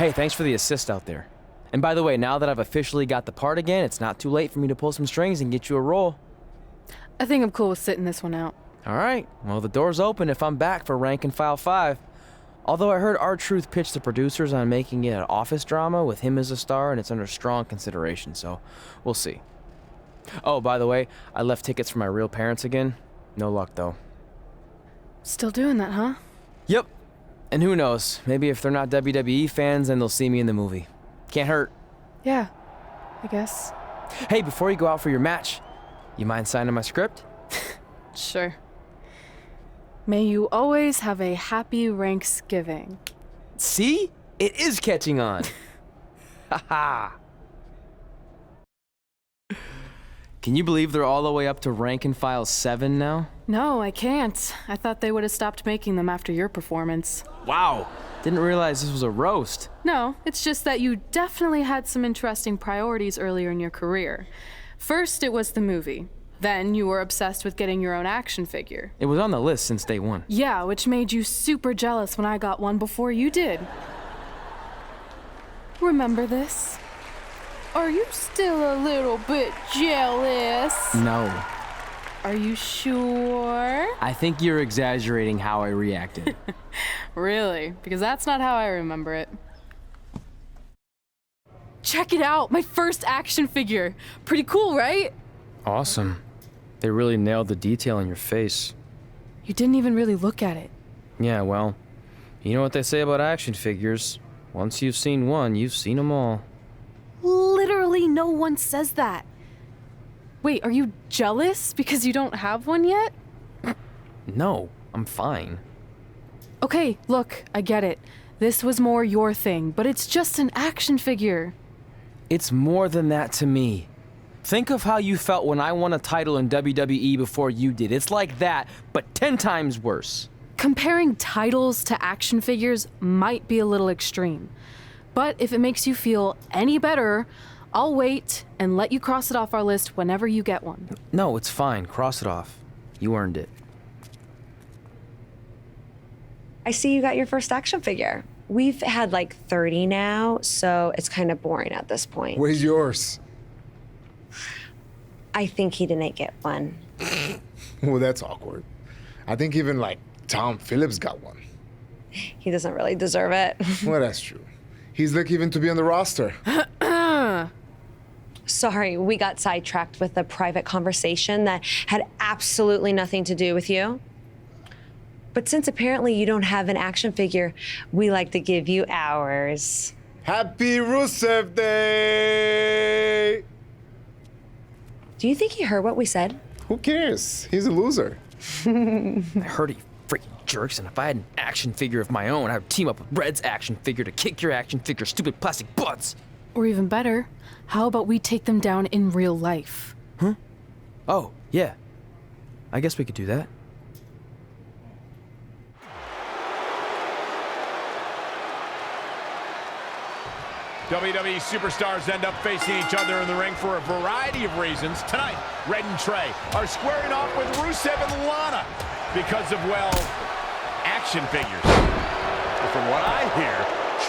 Hey, thanks for the assist out there. And by the way, now that I've officially got the part again, it's not too late for me to pull some strings and get you a role. I think I'm cool with sitting this one out. All right, well, the door's open if I'm back for Rank and File 5. Although I heard R-Truth pitch the producers on making it an office drama with him as a star, and it's under strong consideration, so we'll see. Oh, by the way, I left tickets for my real parents again. No luck, though. Still doing that, huh? Yep. And who knows, maybe if they're not WWE fans, then they'll see me in the movie. Can't hurt. Yeah, I guess. Hey, before you go out for your match, you mind signing my script? Sure. May you always have a happy Ranksgiving. See? It is catching on. Haha. Can you believe they're all the way up to Rank and File 7 now? No, I can't. I thought they would have stopped making them after your performance. Wow. Didn't realize this was a roast. No, it's just that you definitely had some interesting priorities earlier in your career. First, it was the movie. Then you were obsessed with getting your own action figure. It was on the list since day one. Yeah, which made you super jealous when I got one before you did. Remember this? Are you still a little bit jealous? No. Are you sure? I think you're exaggerating how I reacted. Really? Because that's not how I remember it. Check it out! My first action figure! Pretty cool, right? Awesome. They really nailed the detail in your face. You didn't even really look at it. Yeah, well, you know what they say about action figures. Once you've seen one, you've seen them all. Literally no one says that. Wait, are you jealous because you don't have one yet? No, I'm fine. Okay, look, I get it. This was more your thing, but it's just an action figure. It's more than that to me. Think of how you felt when I won a title in WWE before you did. It's like that, but 10 times worse. Comparing titles to action figures might be a little extreme. But if it makes you feel any better, I'll wait and let you cross it off our list whenever you get one. No, it's fine. Cross it off. You earned it. I see you got your first action figure. We've had like 30 now, so it's kind of boring at this point. Where's yours? I think he didn't get one. Well, that's awkward. I think even like Tom Phillips got one. He doesn't really deserve it. Well, that's true. He's lucky even to be on the roster. Sorry, we got sidetracked with a private conversation that had absolutely nothing to do with you. But since apparently you don't have an action figure, we like to give you ours. Happy Rusev Day! Do you think he heard what we said? Who cares? He's a loser. I heard he freaking jerks, and if I had an action figure of my own, I would team up with Red's action figure to kick your action figure stupid plastic butts. Or even better, how about we take them down in real life? Huh? Oh, yeah. I guess we could do that. WWE superstars end up facing each other in the ring for a variety of reasons. Tonight, Red and Trey are squaring off with Rusev and Lana because of, well, action figures. But from what I hear,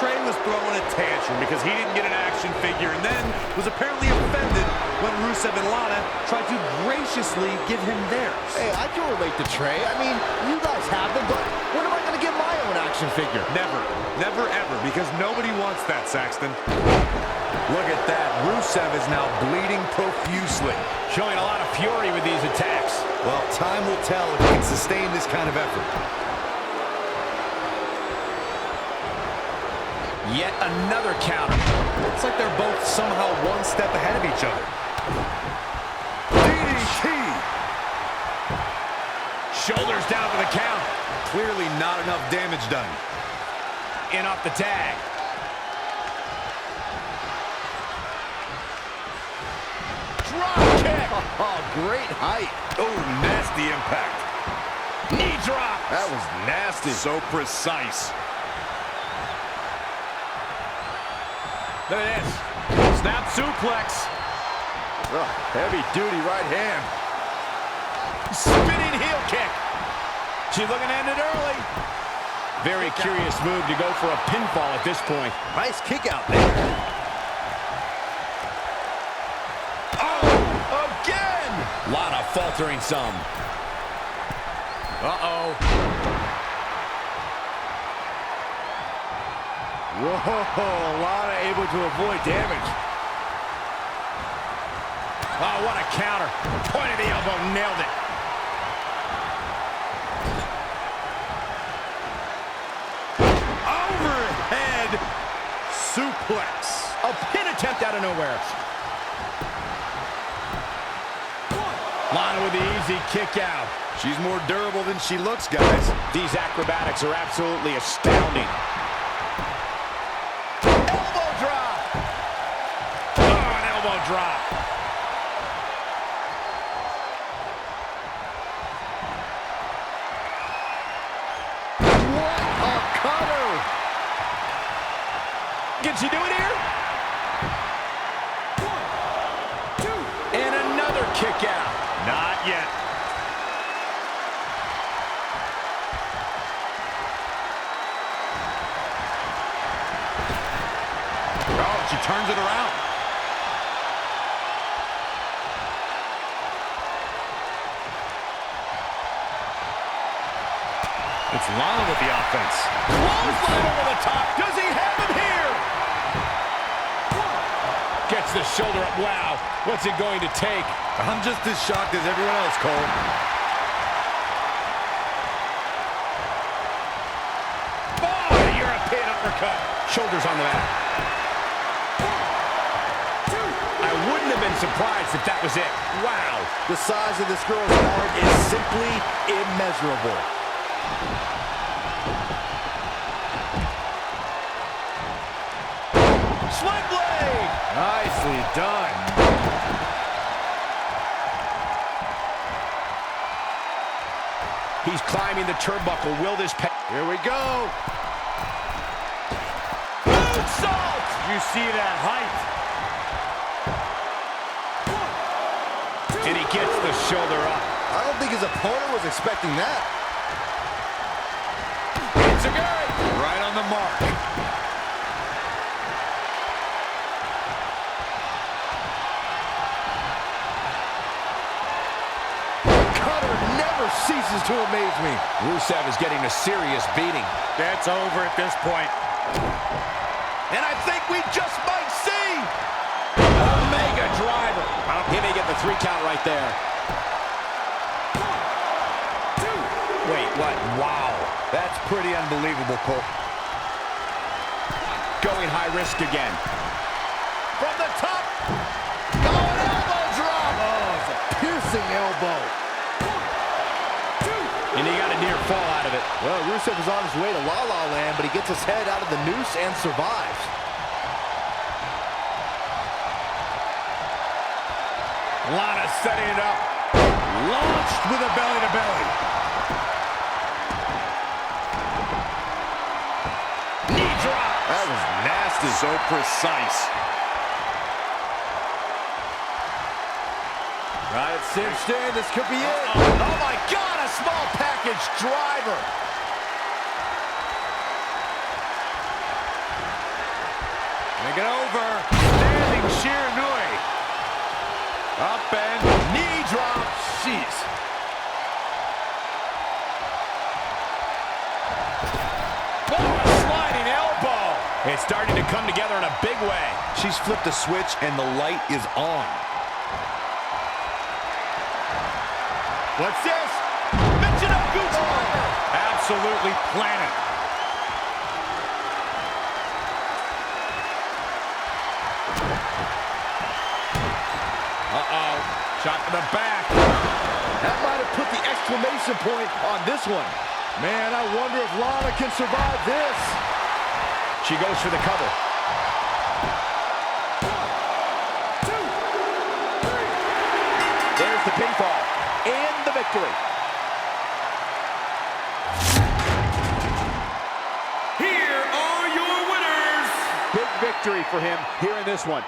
Trey was throwing a tantrum because he didn't get an action figure and then was apparently offended when Rusev and Lana tried to graciously give him theirs. Hey, I can relate to Trey. I mean, you guys have them, but when am I going to get my own action figure? Never. Never ever, because nobody wants that, Saxton. Look at that. Rusev is now bleeding profusely. Showing a lot of fury with these attacks. Well, time will tell if he can sustain this kind of effort. Yet another counter. It's like they're both somehow one step ahead of each other. DDT! Shoulders down for the count. Clearly not enough damage done. In off the tag. Drop kick. Oh, great height. Oh, nasty impact. Knee drop. That was nasty. So precise. Look at this. Snap suplex. Oh, heavy duty right hand. Spinning heel kick. She's looking to end it early. Very curious move to go for a pinfall at this point. Nice kick out there. Oh, again! Lana faltering some. Uh-oh. Whoa, Lana able to avoid damage. Oh, what a counter. Point of the elbow, nailed it. Overhead suplex. A pin attempt out of nowhere. Lana with the easy kick out. She's more durable than she looks, guys. These acrobatics are absolutely astounding. Elbow drop. Oh, an elbow drop. What a cutter! Can she do it here? 1, 2. And another kick out. Not yet. Oh, she turns it around. It's Lana with the offense. Clothesline over the top. Does he have him here? Gets the shoulder up. Wow. What's it going to take? I'm just as shocked as everyone else, Cole. Oh, a European uppercut. Shoulders on the mat. 1, 2. I wouldn't have been surprised if that was it. Wow. The size of this girl's heart is simply immeasurable. Sled blade. Nicely done. He's climbing the turnbuckle. Will this pay? Here we go. Moonsault! You see that height? 1, 2. And he gets the shoulder up. I don't think his opponent was expecting that. It's a good. Right on the mark. Cutter never ceases to amaze me. Rusev is getting a serious beating. That's over at this point. And I think we just might see Omega driver. He may get the 3 count right there. 1, 2. Wait, what? Wow. That's pretty unbelievable, Cole. Going high risk again. From the top. Oh, an elbow drop. Oh, it's a piercing elbow. 1, 2. And he got a near fall out of it. Well, Rusev is on his way to La La Land, but he gets his head out of the noose and survives. Lana setting it up. Launched with a belly-to-belly. Knee drop. That was nasty. So precise. Got it cinched in. This could be it. Oh my God, a small package driver. Make it over. Standing Shiranui. Up and knee drop. Jeez. Oh, a sliding elbow. It's starting to come together in a big way. She's flipped a switch, and the light is on. What's this? Michinoku driver. Absolutely planet. Uh-oh. Shot to the back. That might have put the exclamation point on this one. Man, I wonder if Lana can survive this. She goes for the cover. 1, 2, 3. There's the pinfall. And the victory. Here are your winners. Big victory for him here in this one.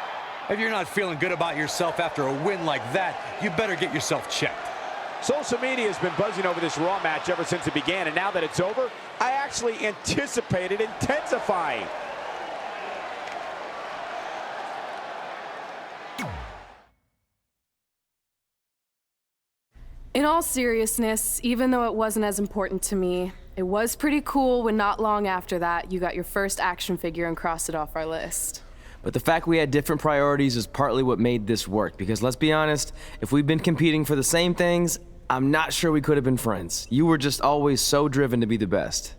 If you're not feeling good about yourself after a win like that, you better get yourself checked. Social media has been buzzing over this Raw match ever since it began, and now that it's over, I actually anticipate it intensifying. In all seriousness, even though it wasn't as important to me, it was pretty cool when not long after that, you got your first action figure and crossed it off our list. But the fact we had different priorities is partly what made this work, because let's be honest, if we'd been competing for the same things, I'm not sure we could have been friends. You were just always so driven to be the best.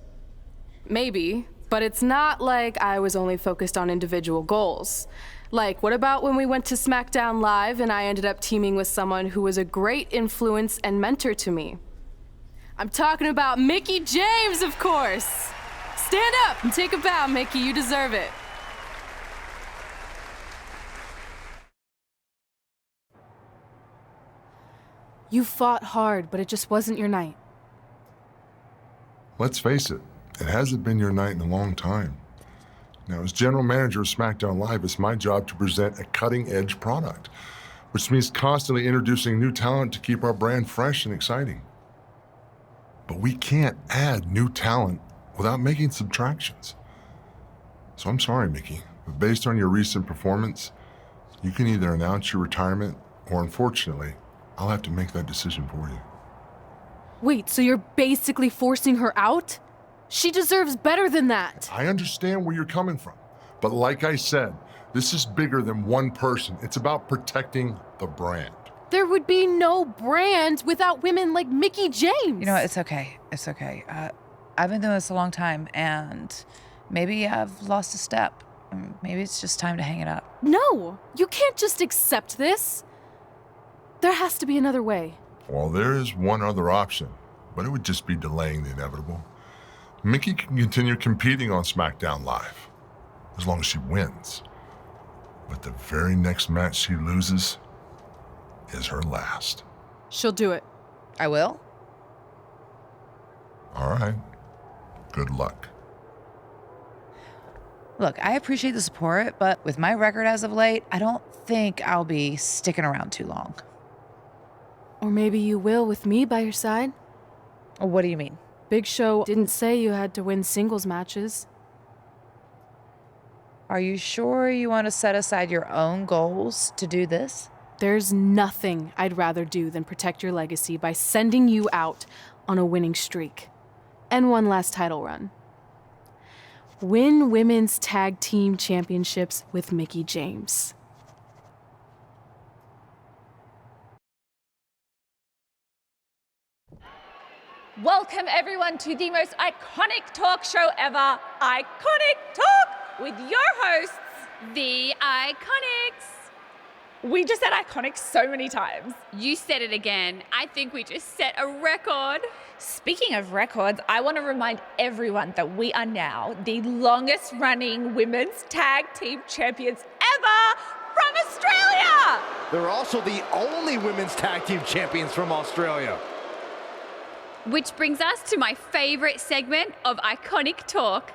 Maybe, but it's not like I was only focused on individual goals. Like, what about when we went to SmackDown Live and I ended up teaming with someone who was a great influence and mentor to me? I'm talking about Mickie James, of course! Stand up and take a bow, Mickie, you deserve it. You fought hard, but it just wasn't your night. Let's face it, it hasn't been your night in a long time. Now, as general manager of SmackDown Live, it's my job to present a cutting-edge product, which means constantly introducing new talent to keep our brand fresh and exciting. But we can't add new talent without making subtractions. So I'm sorry, Mickie, but based on your recent performance, you can either announce your retirement or, unfortunately, I'll have to make that decision for you. Wait, so you're basically forcing her out? She deserves better than that. I understand where you're coming from, but like I said, this is bigger than one person. It's about protecting the brand. There would be no brand without women like Mickie James. You know what? It's okay. It's okay. I've been doing this a long time, and maybe I've lost a step. Maybe it's just time to hang it up. No, you can't just accept this. There has to be another way. Well, there is one other option, but it would just be delaying the inevitable. Mickie can continue competing on SmackDown Live, as long as she wins. But the very next match she loses is her last. She'll do it. I will? All right. Good luck. Look, I appreciate the support, but with my record as of late, I don't think I'll be sticking around too long. Or maybe you will with me by your side. What do you mean? Big Show didn't say you had to win singles matches. Are you sure you want to set aside your own goals to do this? There's nothing I'd rather do than protect your legacy by sending you out on a winning streak. And one last title run. Win women's tag team championships with Mickie James. Welcome everyone to the most iconic talk show ever, Iiconic Talk, with your hosts, the Iiconics. We just said Iiconics so many times. You said it again. I think we just set a record. Speaking of records, I want to remind everyone that we are now the longest running women's tag team champions ever from Australia. They're also the only women's tag team champions from Australia. Which brings us to my favorite segment of Iiconic Talk.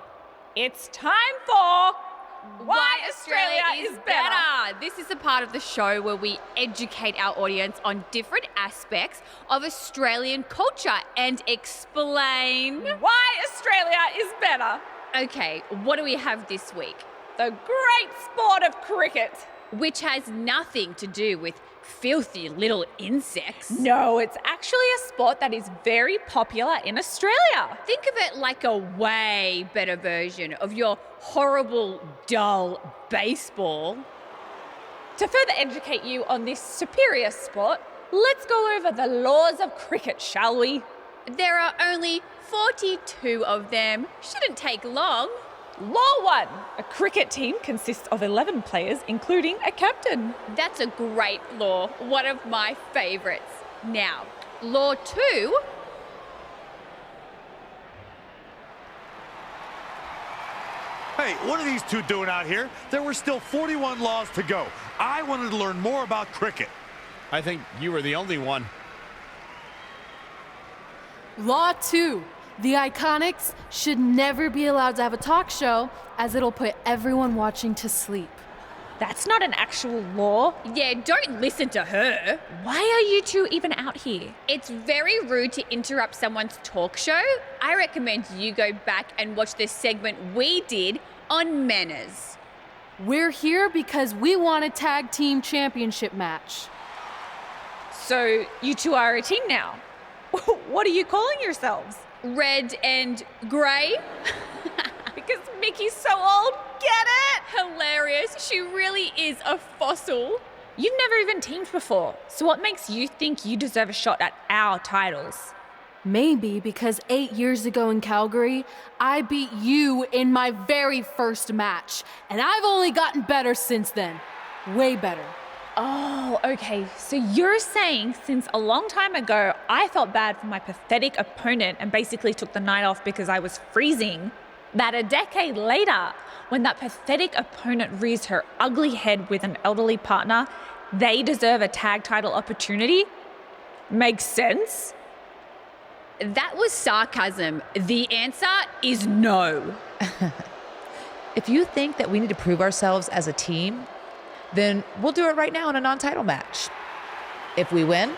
It's time for Why Australia is Better. This is the part of the show where we educate our audience on different aspects of Australian culture and explain why Australia is better. Okay, what do we have this week? The great sport of cricket. Which has nothing to do with filthy little insects. No, it's actually a sport that is very popular in Australia. Think of it like a way better version of your horrible, dull baseball. To further educate you on this superior sport, let's go over the laws of cricket, shall we? There are only 42 of them. Shouldn't take long. Law 1. A cricket team consists of 11 players, including a captain. That's a great law. One of my favorites. Now, Law 2. Hey, what are these two doing out here? There were still 41 laws to go. I wanted to learn more about cricket. I think you were the only one. Law 2. The Iiconics should never be allowed to have a talk show, as it'll put everyone watching to sleep. That's not an actual law. Yeah, don't listen to her. Why are you two even out here? It's very rude to interrupt someone's talk show. I recommend you go back and watch the segment we did on manners. We're here because we want a tag team championship match. So you two are a team now. What are you calling yourselves? Red and grey? Because Mickie's so old. Get it? Hilarious. She really is a fossil. You've never even teamed before. So what makes you think you deserve a shot at our titles? Maybe because 8 years ago in Calgary, I beat you in my very first match. And I've only gotten better since then. Way better. Oh, okay. So you're saying since a long time ago, I felt bad for my pathetic opponent and basically took the night off because I was freezing, that a decade later, when that pathetic opponent rears her ugly head with an elderly partner, they deserve a tag title opportunity? Makes sense? That was sarcasm. The answer is no. If you think that we need to prove ourselves as a team, then we'll do it right now in a non-title match. If we win,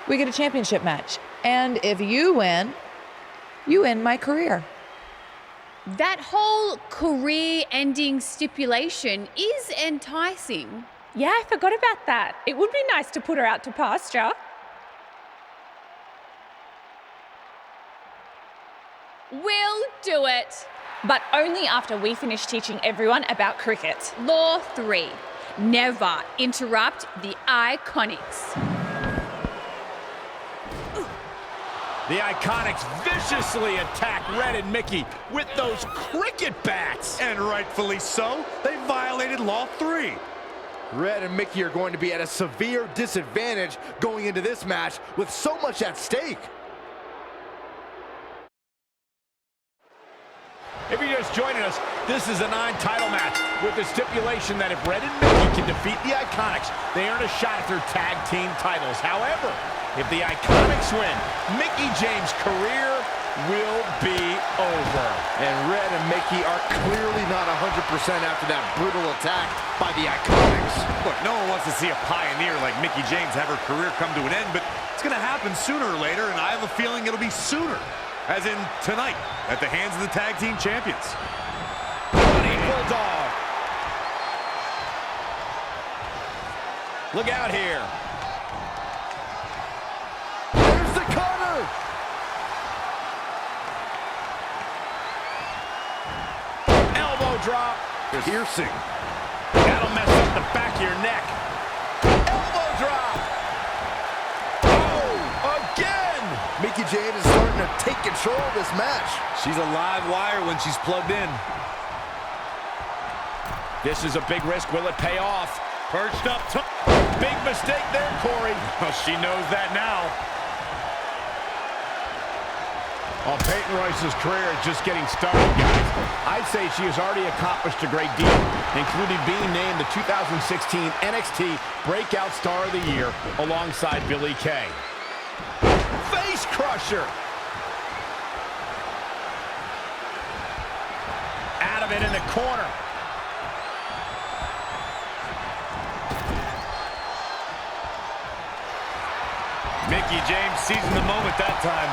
we get a championship match. And if you win, you end my career. That whole career-ending stipulation is enticing. Yeah, I forgot about that. It would be nice to put her out to pasture. We'll do it. But only after we finish teaching everyone about cricket. Law 3. Never interrupt the Iiconics. The Iiconics viciously attack Red and Mickie with those cricket bats. And rightfully so. They violated Law 3. Red and Mickie are going to be at a severe disadvantage going into this match with so much at stake. If you're just joining us, this is a 9-title match with the stipulation that if Red and Mickie can defeat the Iiconics, they earn a shot at their tag team titles. However, if the Iiconics win, Mickie James' career will be over. And Red and Mickie are clearly not 100% after that brutal attack by the Iiconics. Look, no one wants to see a pioneer like Mickie James have her career come to an end, but it's going to happen sooner or later, and I have a feeling it'll be sooner. As in tonight, at the hands of the tag team champions. Bloody Bulldog. Look out here. There's the cutter. Elbow drop. Piercing. That'll mess up the back of your neck. Elbow drop. Oh, again. Mickie James is starting to take control of this match. She's a live wire when she's plugged in. This is a big risk. Will it pay off? Perched up top. Big mistake there, Corey. Well, she knows that now. Well, Peyton Royce's career is just getting started, guys. I'd say she has already accomplished a great deal, including being named the 2016 NXT Breakout Star of the Year alongside Billie Kay. Face crusher. Out of it in the corner. Mickie James seizing the moment that time.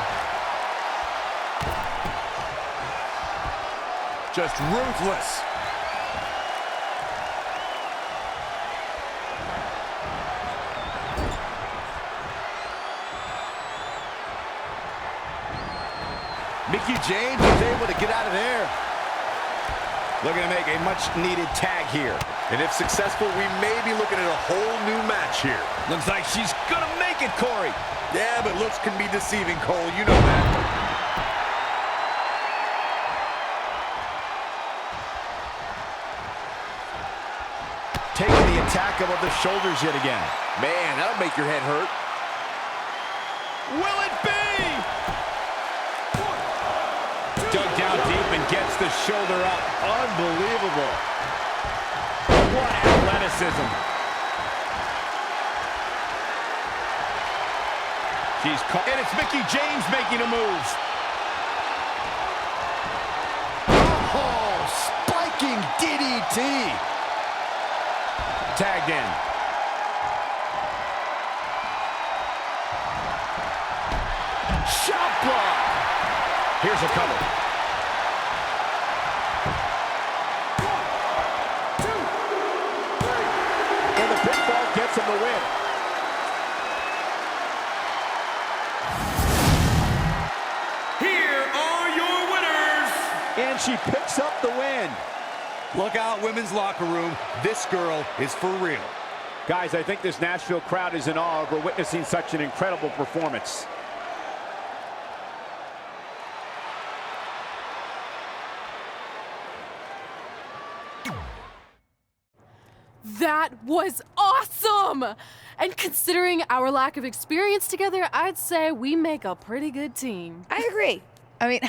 Just ruthless. Mickie James was able to get out of there. Looking to make a much-needed tag here. And if successful, we may be looking at a whole new match here. Looks like she's gonna make it, Corey. Yeah, but looks can be deceiving, Cole. You know that. Taking the attack above the shoulders yet again. Man, that'll make your head hurt. Will it be? Dug down deep and gets the shoulder up. Unbelievable. What athleticism. She's caught. And it's Mickie James making a move. Oh, spiking DDT. tagged in. Shot block. Here's a cover. 1, 2, 3. And the pinfall gets him the win. Here are your winners. And she picks up the win. Look out, women's locker room. This girl is for real. Guys, I think this Nashville crowd is in awe over witnessing such an incredible performance. That was awesome! And considering our lack of experience together, I'd say we make a pretty good team. I agree. I mean,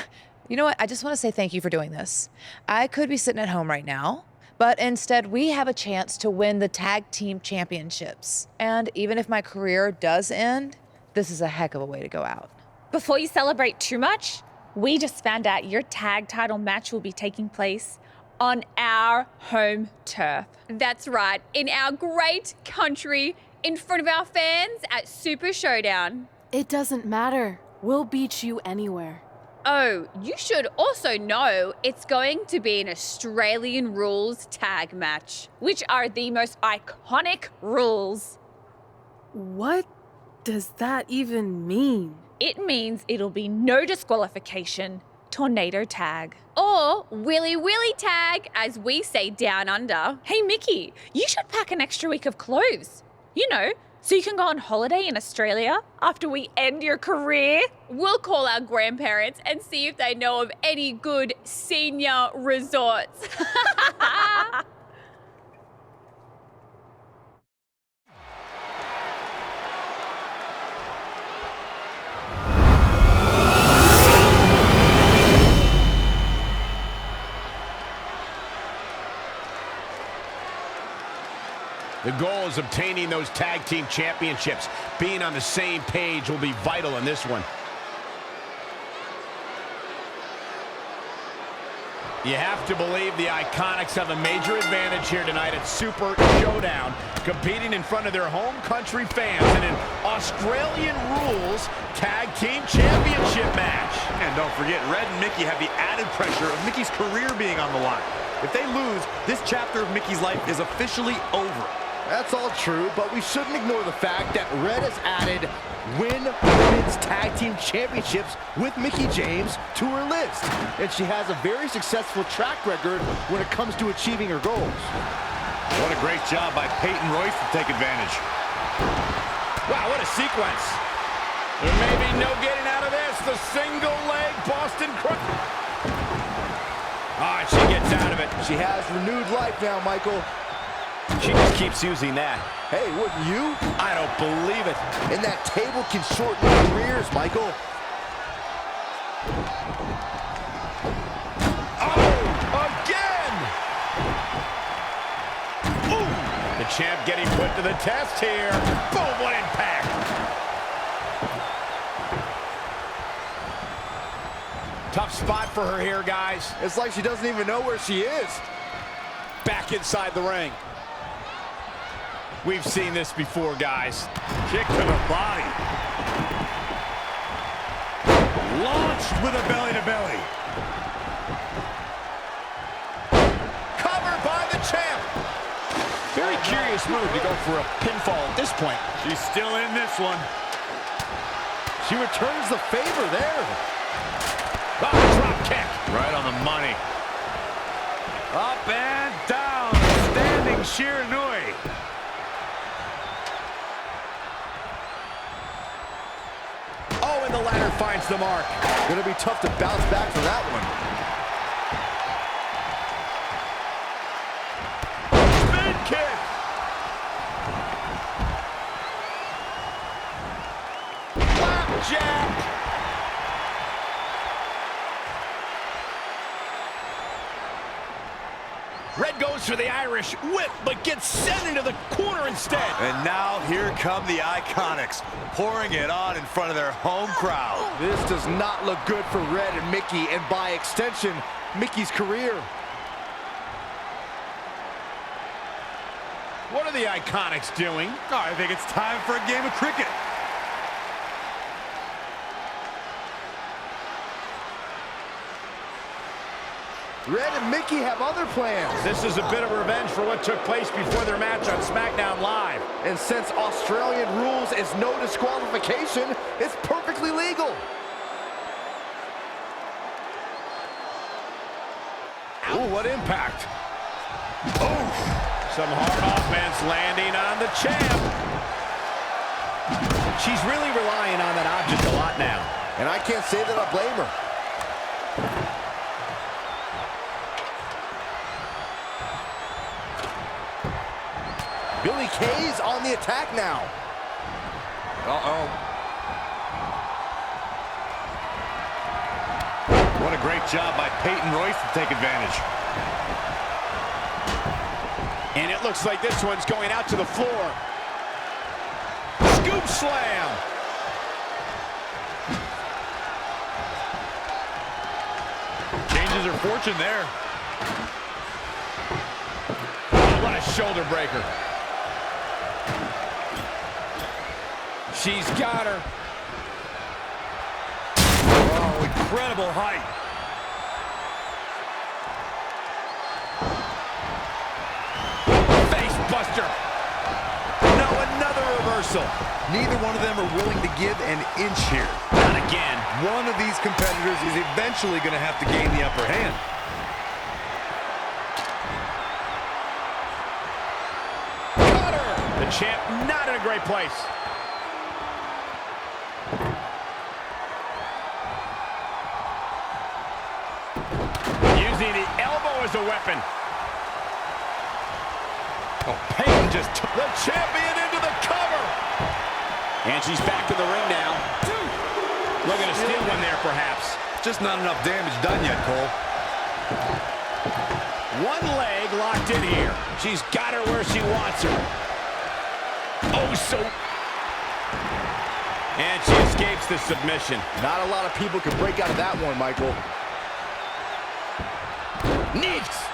you know what? I just want to say thank you for doing this. I could be sitting at home right now, but instead we have a chance to win the tag team championships. And even if my career does end, this is a heck of a way to go out. Before you celebrate too much, we just found out your tag title match will be taking place on our home turf. That's right, in our great country, in front of our fans at Super Showdown. It doesn't matter. We'll beat you anywhere. Oh, you should also know it's going to be an Australian rules tag match. Which are the most iconic rules. What does that even mean? It means it'll be no disqualification, tornado tag. Or Willy Willy tag, as we say down under. Hey, Mickie, you should pack an extra week of clothes. You know, so you can go on holiday in Australia after we end your career. We'll call our grandparents and see if they know of any good senior resorts. The goal is obtaining those tag team championships. Being on the same page will be vital in this one. You have to believe the Iconics have a major advantage here tonight at Super Showdown, competing in front of their home country fans in an Australian rules tag team championship match. And don't forget, Red and Mickie have the added pressure of Mickie's career being on the line. If they lose, this chapter of Mickie's life is officially over. That's all true, but we shouldn't ignore the fact that Red has added women's tag team championships with Mickie James to her list. And she has a very successful track record when it comes to achieving her goals. What a great job by Peyton Royce to take advantage. Wow, what a sequence. There may be no getting out of this. The single leg Boston Crunch. Ah, she gets out of it. She has renewed life now, Michael. She just keeps using that. Hey, wouldn't you? I don't believe it. And that table can shorten careers, Michael. Oh, again! Ooh! The champ getting put to the test here. Boom, what impact! Tough spot for her here, guys. It's like she doesn't even know where she is. Back inside the ring. We've seen this before, guys. Kick to the body. Launched with a belly-to-belly. Covered by the champ. Very curious move to go for a pinfall at this point. She's still in this one. She returns the favor there. Oh, drop kick. Right on the money. Up and down. Standing Shiranui. Oh, and the ladder finds the mark. Gonna be tough to bounce back from that one. Spin kick. Flapjack. Red goes for the Irish whip, but gets sent into the corner instead. And now here come the Iconics, pouring it on in front of their home crowd. This does not look good for Red and Mickie, and by extension, Mickie's career. What are the Iconics doing? Oh, I think it's time for a game of cricket. Red and Mickie have other plans. This is a bit of revenge for what took place before their match on SmackDown Live. And since Australian rules is no disqualification, it's perfectly legal. Ooh, what impact. Oh, some hard offense landing on the champ. She's really relying on that object a lot now. And I can't say that I blame her. Billie Kay's on the attack now. Uh-oh. What a great job by Peyton Royce to take advantage. And it looks like this one's going out to the floor. Scoop slam. Changes her fortune there. Oh, what a shoulder breaker. She's got her. Oh, incredible height. Face buster. No, another reversal. Neither one of them are willing to give an inch here. Not again. One of these competitors is eventually going to have to gain the upper hand. Got her. The champ not in a great place. Using the elbow as a weapon. Oh, Peyton just took the champion into the cover. And she's back in the ring now. Looking to steal one there, perhaps. Just not enough damage done yet, Cole. One leg locked in here. She's got her where she wants her. Oh, so... And she escapes the submission. Not a lot of people can break out of that one, Michael. Neeks.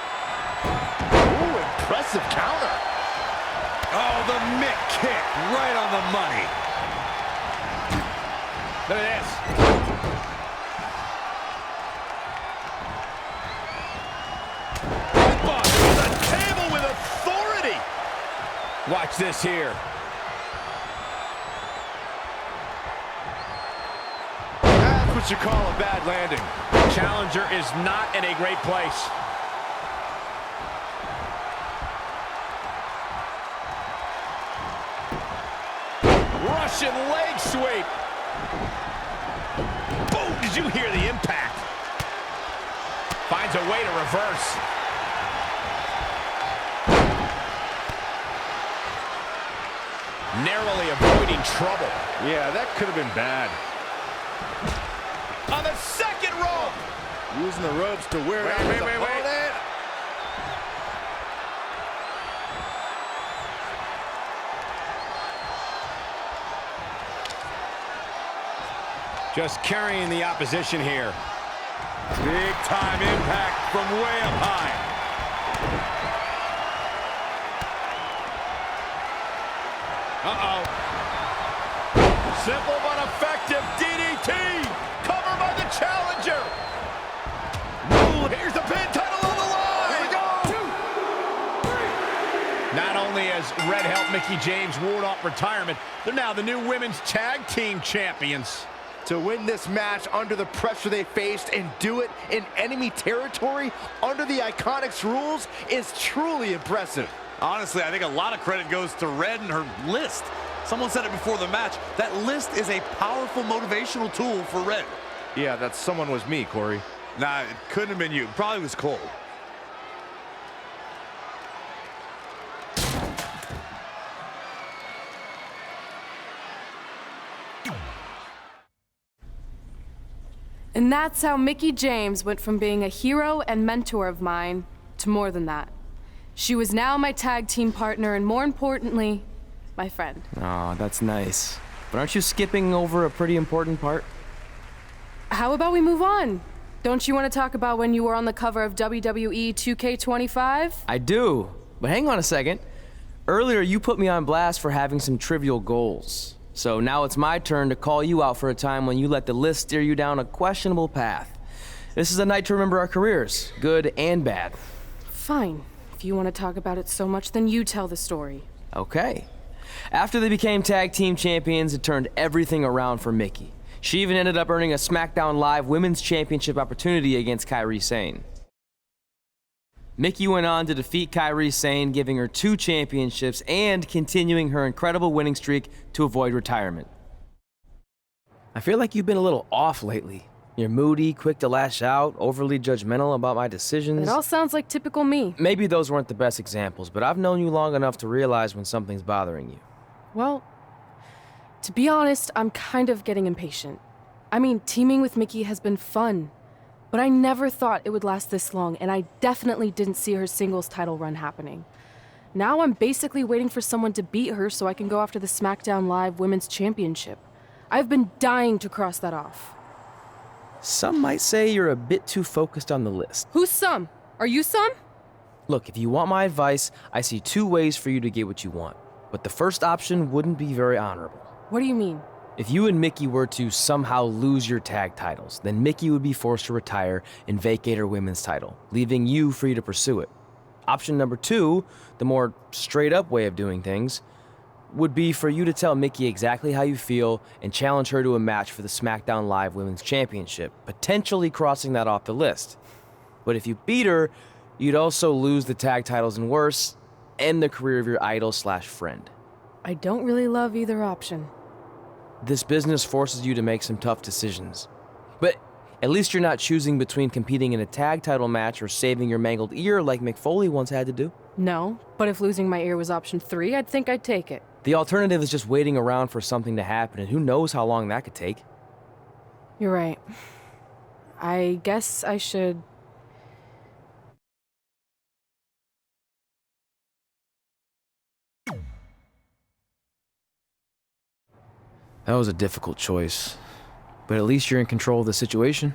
Ooh, impressive counter. Oh, the Mick kick right on the money. Look at this. Headbutt to the table with authority. Watch this here. That's what you call a bad landing. Challenger is not in a great place. Russian leg sweep. Boom! Did you hear the impact? Finds a way to reverse. Narrowly avoiding trouble. Yeah, that could have been bad. On the second rope. Using the ropes to wear down his opponent. Just carrying the opposition here. Big time impact from way up high. Uh-oh. Simple but effective DDT. Cover by the challenger. Ooh, here's the pin, title on the line. Here we go. 2, 3. Not only has Red helped Mickie James ward off retirement, they're now the new women's tag team champions. To win this match under the pressure they faced and do it in enemy territory under the Iconics rules is truly impressive. Honestly, I think a lot of credit goes to Red and her list. Someone said it before the match. That list is a powerful motivational tool for Red. Yeah, that someone was me, Corey. Nah, it couldn't have been you. It probably was Cole. And that's how Mickie James went from being a hero and mentor of mine to more than that. She was now my tag team partner and, more importantly, my friend. Aw, that's nice. But aren't you skipping over a pretty important part? How about we move on? Don't you want to talk about when you were on the cover of WWE 2K20? I do. But hang on a second. Earlier, you put me on blast for having some trivial goals. So now it's my turn to call you out for a time when you let the list steer you down a questionable path. This is a night to remember our careers, good and bad. Fine. If you want to talk about it so much, then you tell the story. Okay. After they became tag team champions, it turned everything around for Mickie. She even ended up earning a SmackDown Live Women's Championship opportunity against Kairi Sane. Mickie went on to defeat Kairi Sane, giving her 2 championships and continuing her incredible winning streak to avoid retirement. I feel like you've been a little off lately. You're moody, quick to lash out, overly judgmental about my decisions. It all sounds like typical me. Maybe those weren't the best examples, but I've known you long enough to realize when something's bothering you. Well, to be honest, I'm kind of getting impatient. I mean, teaming with Mickie has been fun. But I never thought it would last this long, and I definitely didn't see her singles title run happening. Now I'm basically waiting for someone to beat her so I can go after the SmackDown Live Women's Championship. I've been dying to cross that off. Some might say you're a bit too focused on the list. Who's some? Are you some? Look, if you want my advice, I see 2 ways for you to get what you want. But the first option wouldn't be very honorable. What do you mean? If you and Mickie were to somehow lose your tag titles, then Mickie would be forced to retire and vacate her women's title, leaving you free to pursue it. Option number 2, the more straight-up way of doing things, would be for you to tell Mickie exactly how you feel and challenge her to a match for the SmackDown Live Women's Championship, potentially crossing that off the list. But if you beat her, you'd also lose the tag titles and worse, end the career of your idol/friend. I don't really love either option. This business forces you to make some tough decisions. But at least you're not choosing between competing in a tag title match or saving your mangled ear like Mick Foley once had to do. No, but if losing my ear was option 3, I'd think I'd take it. The alternative is just waiting around for something to happen, and who knows how long that could take. You're right. I guess I should... That was a difficult choice, but at least you're in control of the situation.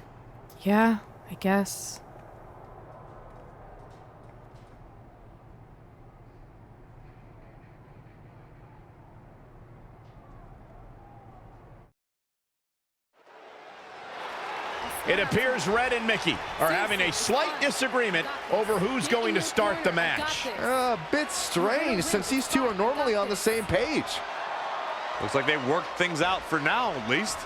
Yeah, I guess. It appears Red and Mickie are having a slight disagreement over who's going to start the match. A bit strange, since these two are normally on the same page. Looks like they worked things out for now, at least.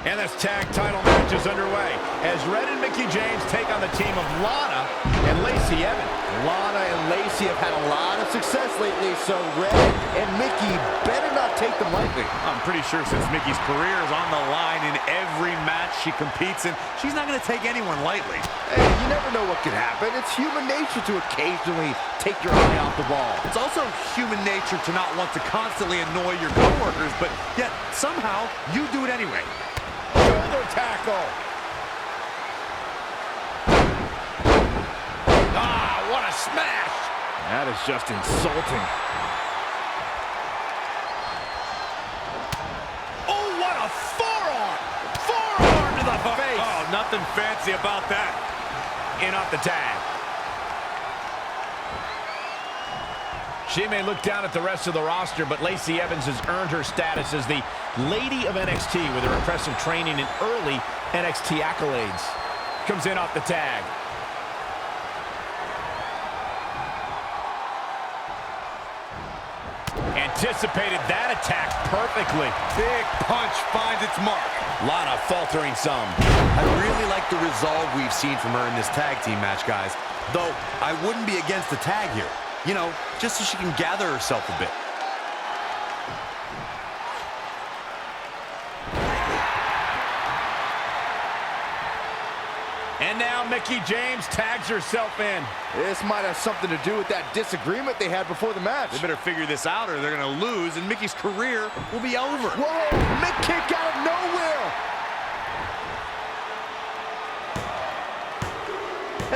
And this tag title match is underway as Red and Mickie James take on the team of Lana and Lacey Evans. Lana and Lacey have had a lot of success lately, so Red and Mickie better not take them lightly. I'm pretty sure since Mickie's career is on the line in every match she competes in, she's not going to take anyone lightly. Hey, you never know what could happen. It's human nature to occasionally take your eye off the ball. It's also human nature to not want to constantly annoy your coworkers, but yet somehow you do it anyway. Shoulder tackle. Ah, what a smash. That is just insulting. Oh, what a forearm. Forearm to the face. Oh, nothing fancy about that. In off the tag. She may look down at the rest of the roster, but Lacey Evans has earned her status as the Lady of NXT with her impressive training and early NXT accolades. Comes in off the tag. Anticipated that attack perfectly. Big punch finds its mark. Lana faltering some. I really like the resolve we've seen from her in this tag team match, guys. Though, I wouldn't be against the tag here. You know, just so she can gather herself a bit. And now Mickie James tags herself in. This might have something to do with that disagreement they had before the match. They better figure this out or they're going to lose and Mickie's career will be over. Whoa, Mick kick out of nowhere.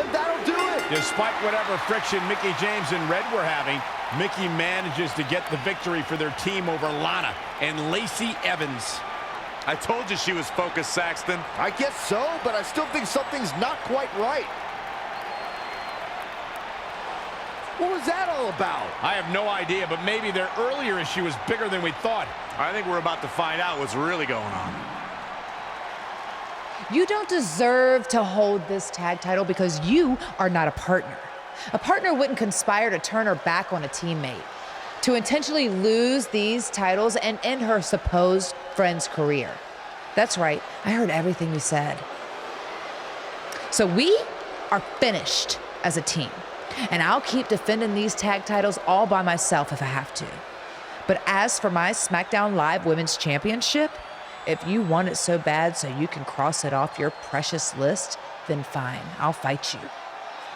And that'll do it. Despite whatever friction Mickie James and Red were having, Mickie manages to get the victory for their team over Lana and Lacey Evans. I told you she was focused, Saxton. I guess so, but I still think something's not quite right. What was that all about? I have no idea, but maybe their earlier issue was bigger than we thought. I think we're about to find out what's really going on. You don't deserve to hold this tag title because you are not a partner. A partner wouldn't conspire to turn her back on a teammate, to intentionally lose these titles and end her supposed friend's career. That's right, I heard everything you said. So we are finished as a team, and I'll keep defending these tag titles all by myself if I have to. But as for my SmackDown Live Women's Championship, if you want it so bad so you can cross it off your precious list, then fine, I'll fight you.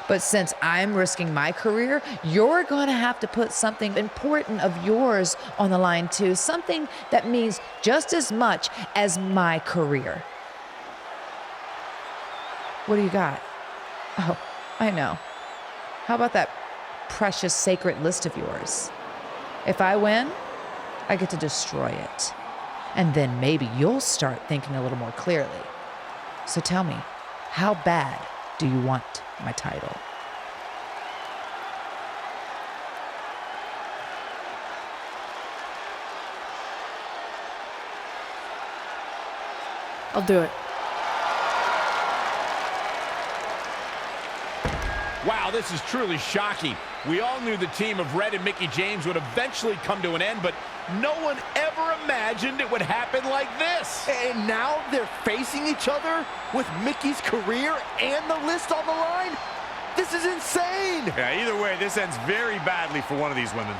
But since I'm risking my career, you're gonna have to put something important of yours on the line too, something that means just as much as my career. What do you got? Oh, I know. How about that precious sacred list of yours? If I win, I get to destroy it. And then maybe you'll start thinking a little more clearly. So tell me, how bad do you want my title? I'll do it. Wow, this is truly shocking. We all knew the team of Red and Mickie James would eventually come to an end, but no one ever imagined it would happen like this. And now they're facing each other with Mickie's career and the list on the line? This is insane! Yeah, either way, this ends very badly for one of these women.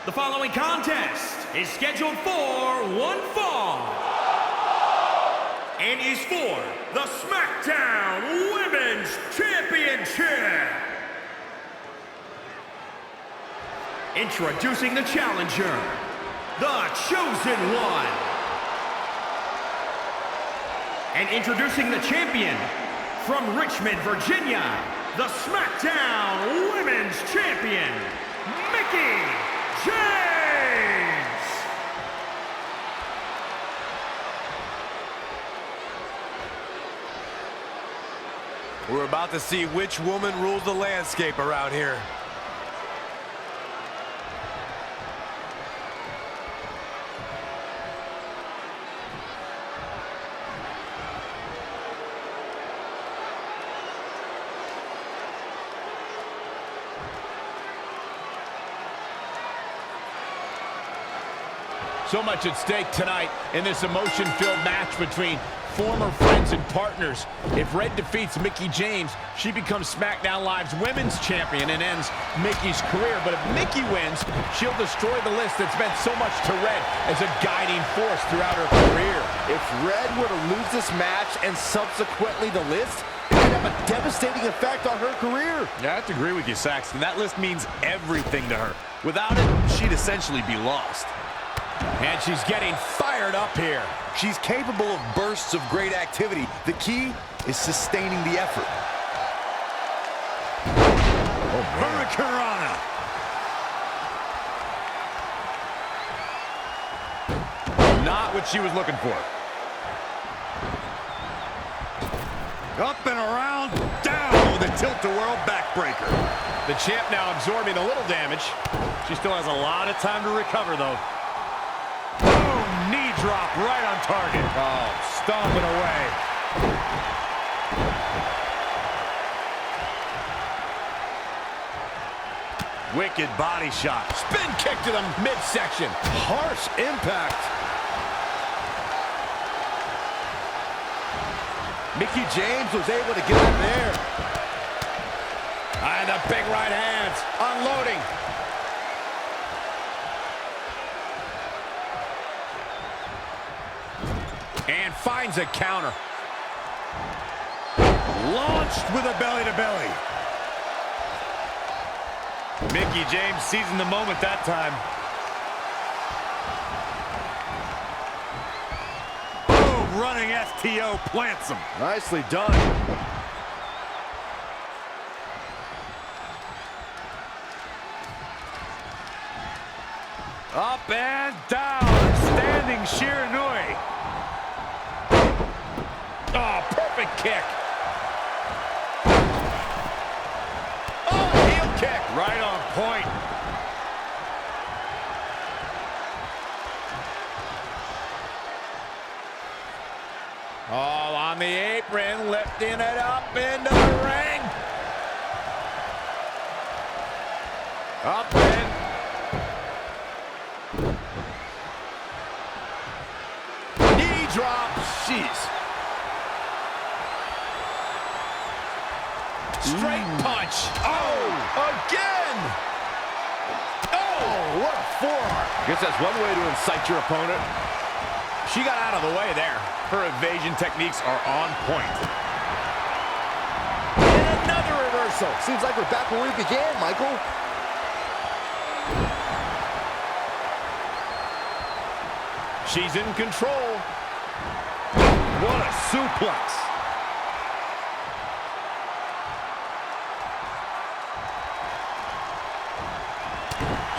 The following contest is scheduled for one fall and is for the SmackDown Women's Championship. Introducing the challenger, the Chosen One. And introducing the champion from Richmond, Virginia, the SmackDown Women's Champion, Mickie James! We're about to see which woman rules the landscape around here. So much at stake tonight in this emotion-filled match between former friends and partners. If Red defeats Mickie James, she becomes SmackDown Live's Women's Champion and ends Mickie's career. But if Mickie wins, she'll destroy the list that's meant so much to Red as a guiding force throughout her career. If Red were to lose this match and subsequently the list, it could have a devastating effect on her career. Yeah, I have to agree with you, Saxton. That list means everything to her. Without it, she'd essentially be lost. And she's getting fired up here. She's capable of bursts of great activity. The key is sustaining the effort. Hurricanrana. Not what she was looking for. Up and around, down with a tilt-a-whirl backbreaker. The champ now absorbing a little damage. She still has a lot of time to recover, though. Boom! Knee drop right on target. Oh, stomping away. Wicked body shot. Spin kick to the midsection. Harsh impact. Mickie James was able to get up there. And the big right hands. Unloading. And finds a counter. Launched with a belly-to-belly. Mickie James seizing the moment that time. Boom, running STO plants him. Nicely done. Up and down. Standing Shiranui. Oh, perfect kick. Oh, heel kick. Right on point. Oh, on the apron, lifting it up into the ring. Up and... knee drop. Jeez. Straight punch. Oh, again. Oh, what a forearm. Guess that's one way to incite your opponent. She got out of the way there. Her evasion techniques are on point. And another reversal. Seems like we're back where we began, Michael. She's in control. What a suplex.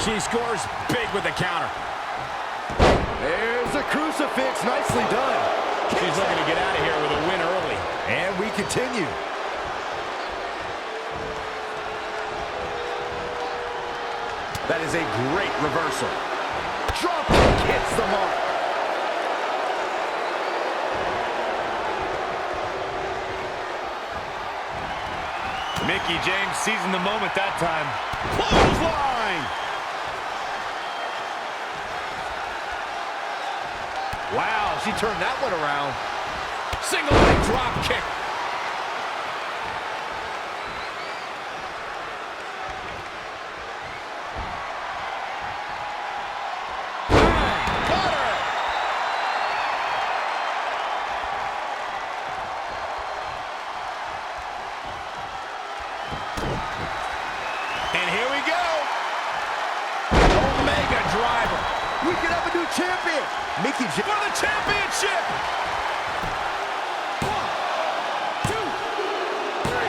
She scores big with the counter. There's a crucifix. Nicely done. She's looking to get out of here with a win early. And we continue. That is a great reversal. Drop kick hits the mark. Mickie James seizing the moment that time. Clothesline! Wow, she turned that one around. Single leg drop kick. And here we go. Omega driver. We could have a new champion. Mickie James for the championship. 1, 2, 3.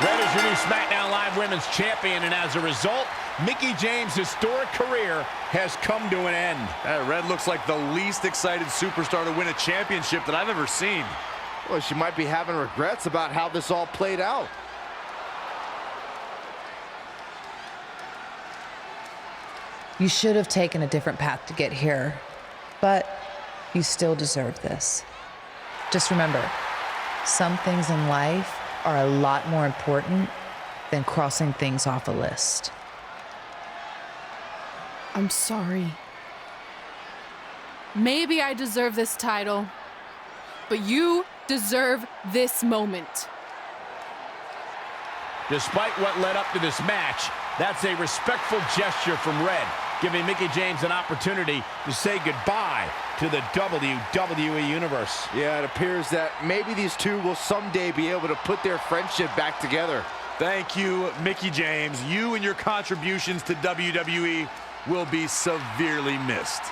Red is your new SmackDown Live Women's Champion, and as a result, Mickie James' historic career has come to an end. That Red looks like the least excited superstar to win a championship that I've ever seen. Well, she might be having regrets about how this all played out. You should have taken a different path to get here, but you still deserve this. Just remember, some things in life are a lot more important than crossing things off a list. I'm sorry. Maybe I deserve this title, but you deserve this moment. Despite what led up to this match, that's a respectful gesture from Red, giving Mickie James an opportunity to say goodbye to the WWE Universe. Yeah, it appears that maybe these two will someday be able to put their friendship back together. Thank you, Mickie James. You and your contributions to WWE will be severely missed.